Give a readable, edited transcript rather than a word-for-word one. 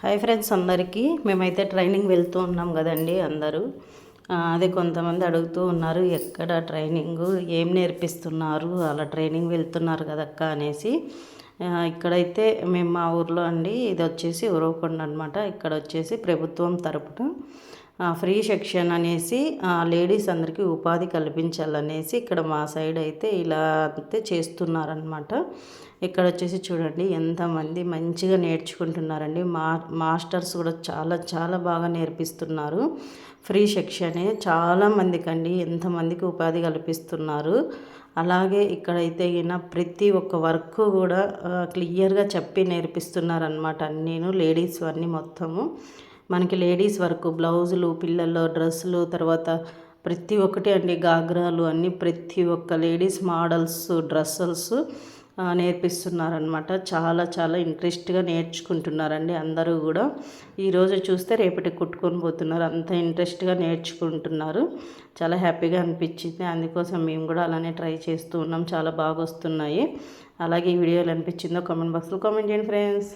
Hi friends అందరికీ. మేమైతే training వెళ్తూ ఉన్నాం కదండి అందరూ. అదే కొంతమంది అడుగుతూ ఉన్నారు, ఎక్కడ ట్రైనింగు, ఏం నేర్పిస్తున్నారు, అలా ట్రైనింగ్ వెళ్తున్నారు కదక్క అనేసి. ఇక్కడైతే మేము మా ఊర్లో అండి, ఇది వచ్చేసి ఉరవకొండ అనమాట. ఇక్కడ వచ్చేసి ప్రభుత్వం తరపున ఫ్రీ సెక్షన్ అనేసి లేడీస్ అందరికీ ఉపాధి కల్పించాలనేసి ఇక్కడ మా సైడ్ అయితే ఇలా అయితే చేస్తున్నారనమాట. ఇక్కడ వచ్చేసి చూడండి ఎంతమంది మంచిగా నేర్చుకుంటున్నారండి. మాస్టర్స్ కూడా చాలా చాలా బాగా నేర్పిస్తున్నారు. ఫ్రీ సెక్షనే చాలామందికి అండి, ఎంతమందికి ఉపాధి కల్పిస్తున్నారు. అలాగే ఇక్కడైతే ఈయన ప్రతి ఒక్క వర్క్ కూడా క్లియర్గా చెప్పి నేర్పిస్తున్నారనమాట. నేను లేడీస్ అన్నీ మొత్తము మనకి లేడీస్ వర్క్, బ్లౌజులు, పిల్లల డ్రెస్సులు, తర్వాత ప్రతి ఒక్కటి అండి, గాగ్రాలు అన్నీ ప్రతి ఒక్క లేడీస్ మోడల్స్ డ్రెస్సెస్ నేర్పిస్తున్నారనమాట. చాలా చాలా ఇంట్రెస్ట్గా నేర్చుకుంటున్నారండి అందరూ కూడా. ఈరోజు చూస్తే రేపటి కుట్టుకొని పోతున్నారు, అంత ఇంట్రెస్ట్గా నేర్చుకుంటున్నారు. చాలా హ్యాపీగా అనిపించింది. అందుకోసం మేము కూడా అలానే ట్రై చేస్తూ ఉన్నాం. చాలా బాగా వస్తున్నాయి. అలాగే ఈ వీడియోలు అనిపించిందో కామెంట్ బాక్స్లో కామెంట్ చేయండి ఫ్రెండ్స్.